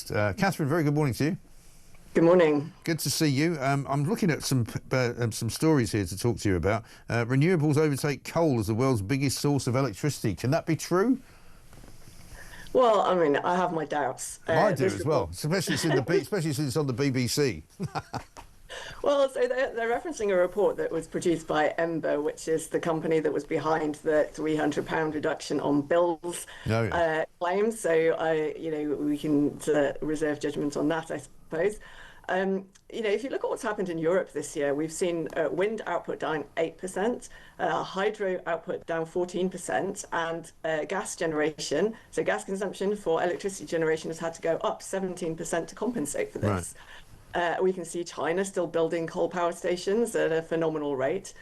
Kathryn, very good morning to you. Good morning. Good to see you. I'm looking at some stories here to talk to you about. Renewables overtake coal as the world's biggest source of electricity. Can that be true? Well, I mean, I have my doubts. I do as well, especially since it's on the BBC. Well, so they're referencing a report that was produced by Ember, which is the company that was behind the £300 reduction on bills claims. So we can reserve judgment on that, I suppose. If you look at what's happened in Europe this year, we've seen wind output down 8%, hydro output down 14%, and gas generation, so gas consumption for electricity generation, has had to go up 17% to compensate for this. Right. We can see China still building coal power stations at a phenomenal rate.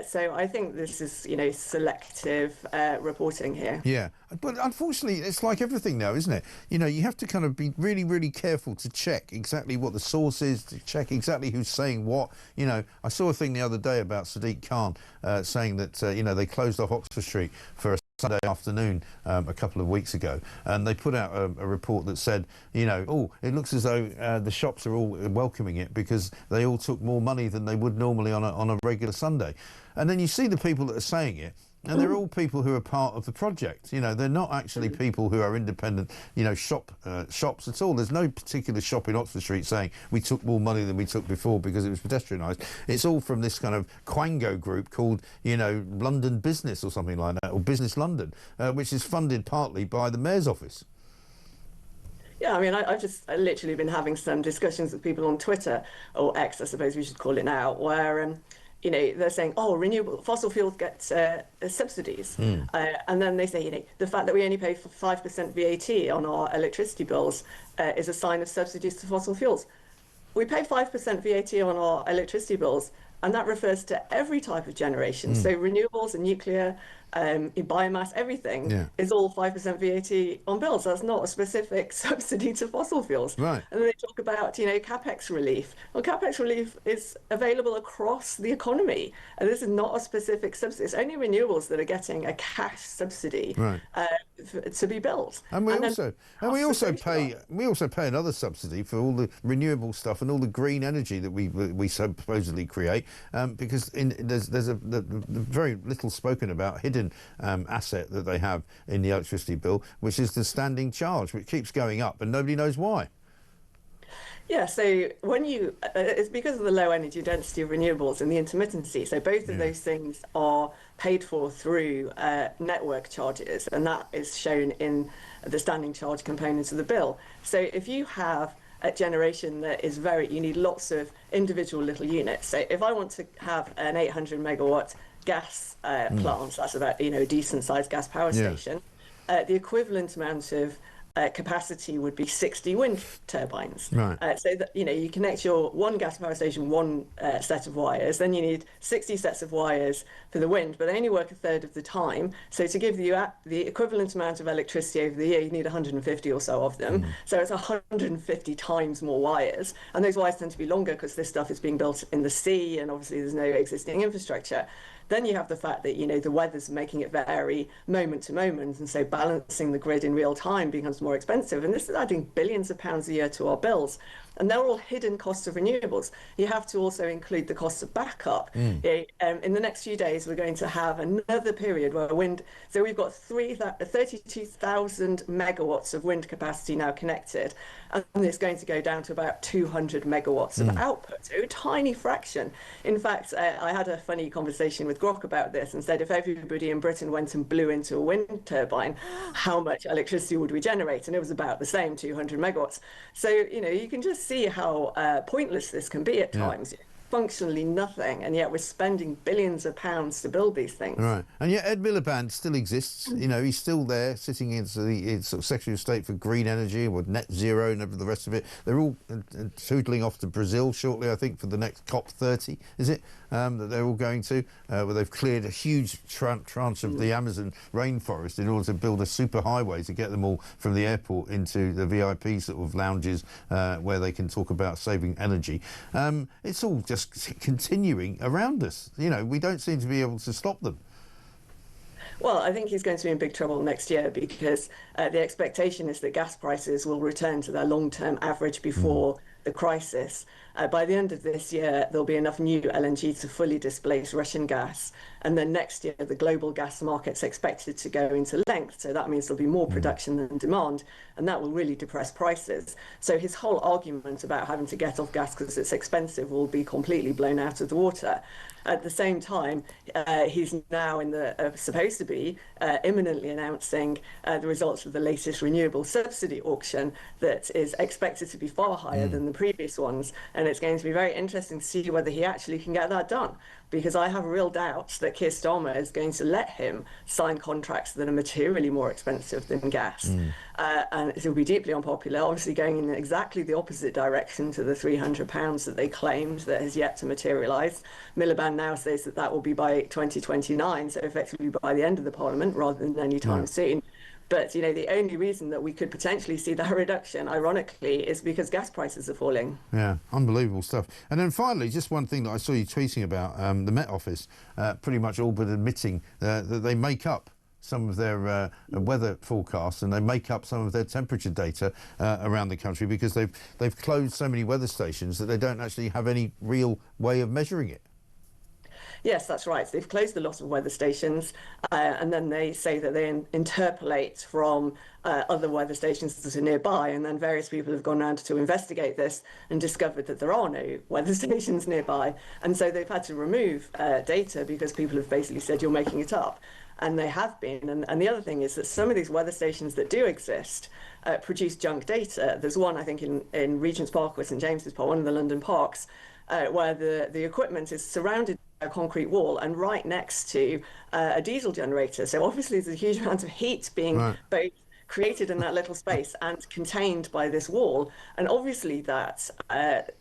So I think this is, selective reporting here. Yeah, but unfortunately, it's like everything now, isn't it? You have to kind of be really, really careful to check exactly what the source is, to check exactly who's saying what. I saw a thing the other day about Sadiq Khan saying that, they closed off Oxford Street for a Sunday afternoon a couple of weeks ago, and they put out a report that said, it looks as though the shops are all welcoming it because they all took more money than they would normally on a regular Sunday. And then you see the people that are saying it, and they're all people who are part of the project. They're not actually people who are independent, shops at all. There's no particular shop in Oxford Street saying we took more money than we took before because it was pedestrianised. It's all from this kind of Quango group called, London Business or something like that, or Business London, which is funded partly by the Mayor's office. Yeah, I mean, I've just literally been having some discussions with people on Twitter, or X, I suppose we should call it now, where they're saying, renewable fossil fuels get subsidies. And then they say, the fact that we only pay for 5% VAT on our electricity bills is a sign of subsidies to fossil fuels. We pay 5% VAT on our electricity bills, and that refers to every type of generation. So renewables and nuclear, biomass, everything is all 5% VAT on bills. That's not a specific subsidy to fossil fuels. Right. And then they talk about, capex relief. Well, capex relief is available across the economy, and this is not a specific subsidy. It's only renewables that are getting a cash subsidy to be built. And we also pay another subsidy for all the renewable stuff and all the green energy that we supposedly create, because there's a very little spoken about hidden asset that they have in the electricity bill, which is the standing charge, which keeps going up and nobody knows why. Yeah, so when it's because of the low energy density of renewables and the intermittency. So both of those things are paid for through network charges, and that is shown in the standing charge components of the bill. So if you have a generation that is you need lots of individual little units. So if I want to have an 800 megawatt gas plant, that's about, a decent sized gas power station, the equivalent amount of capacity would be 60 wind turbines. Right. So that you connect your one gas power station, one set of wires, then you need 60 sets of wires for the wind, but they only work a third of the time. So to give you the equivalent amount of electricity over the year, you need 150 or so of them. So it's 150 times more wires, and those wires tend to be longer because this stuff is being built in the sea, and obviously there's no existing infrastructure. Then you have the fact that, the weather's making it vary moment to moment, and so balancing the grid in real time becomes more expensive. And this is adding billions of pounds a year to our bills. And they're all hidden costs of renewables. You have to also include the costs of backup. In the next few days, we're going to have another period where so we've got 32,000 megawatts of wind capacity now connected, and it's going to go down to about 200 megawatts of output, so a tiny fraction. In fact, I had a funny conversation with Grok about this and said, if everybody in Britain went and blew into a wind turbine, how much electricity would we generate? And it was about the same, 200 megawatts. So, you can just see how pointless this can be at times. Functionally nothing, and yet we're spending billions of pounds to build these things. Right, and yet Ed Miliband still exists. He's still there, sitting in the sort of Secretary of State for Green Energy or Net Zero and the rest of it. They're all tootling off to Brazil shortly, I think, for the next COP30, is it? That they're all going to, where they've cleared a huge tranche of the Amazon rainforest in order to build a super highway to get them all from the airport into the VIP sort of lounges where they can talk about saving energy. It's all just continuing around us. We don't seem to be able to stop them. Well, I think he's going to be in big trouble next year because the expectation is that gas prices will return to their long-term average before the crisis. By the end of this year, there'll be enough new LNG to fully displace Russian gas. And then next year, the global gas market's expected to go into length. So that means there'll be more production than demand, and that will really depress prices. So his whole argument about having to get off gas because it's expensive will be completely blown out of the water. At the same time, he's now supposed to be imminently announcing the results of the latest renewable subsidy auction that is expected to be far higher than the previous ones. And it's going to be very interesting to see whether he actually can get that done. Because I have real doubts that Keir Starmer is going to let him sign contracts that are materially more expensive than gas. And it will be deeply unpopular, obviously going in exactly the opposite direction to the £300 that they claimed that has yet to materialise. Miliband now says that that will be by 2029, so effectively by the end of the Parliament rather than any time soon. But, you know, the only reason that we could potentially see that reduction, ironically, is because gas prices are falling. Yeah, unbelievable stuff. And then finally, just one thing that I saw you tweeting about, the Met Office, pretty much all but admitting that they make up some of their weather forecasts and they make up some of their temperature data around the country because they've closed so many weather stations that they don't actually have any real way of measuring it. Yes, that's right. They've closed a lot of weather stations, and then they say that they interpolate from other weather stations that are nearby, and then various people have gone around to investigate this and discovered that there are no weather stations nearby. And so they've had to remove data because people have basically said you're making it up. And they have been. And the other thing is that some of these weather stations that do exist produce junk data. There's one, I think, in Regent's Park or St James's Park, one of the London parks, where the equipment is surrounded by a concrete wall and right next to a diesel generator. So obviously there's a huge amount of heat being both created in that little space and contained by this wall. And obviously that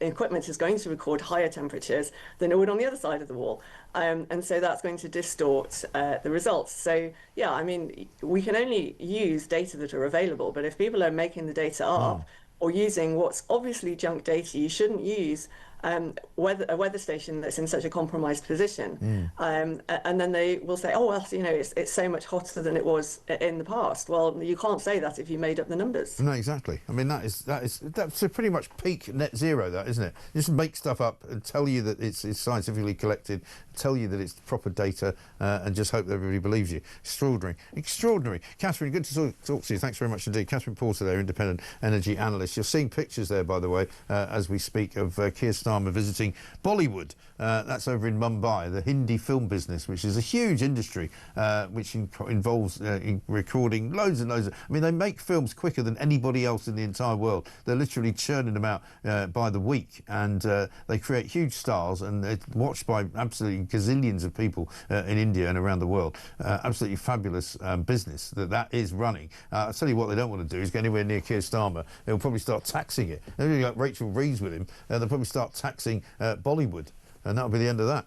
equipment is going to record higher temperatures than it would on the other side of the wall. And so that's going to distort the results. So, yeah, I mean, we can only use data that are available, but if people are making the data up or using what's obviously junk data, you shouldn't use a weather station that's in such a compromised position. And then they will say, oh, well, you know, it's so much hotter than it was in the past. Well, you can't say that if you made up the numbers. No, exactly. I mean, that's pretty much peak net zero, that, isn't it? Just make stuff up and tell you that it's scientifically collected, tell you that it's proper data, and just hope that everybody believes you. Extraordinary. Extraordinary. Kathryn, good to talk to you. Thanks very much indeed. Kathryn Porter there, independent energy analyst. You're seeing pictures there, by the way, as we speak, of Keir Starmer visiting Bollywood. That's over in Mumbai, the Hindi film business, which is a huge industry, which involves recording loads and loads of... I mean, they make films quicker than anybody else in the entire world. They're literally churning them out by the week, and they create huge stars, and they're watched by absolutely gazillions of people in India and around the world. Absolutely fabulous business that is running. I'll tell you what they don't want to do is get anywhere near Keir Starmer. They'll probably start taxing it. They'll be like Rachel Reeves with him. They'll probably start taxing Bollywood, and that'll be the end of that.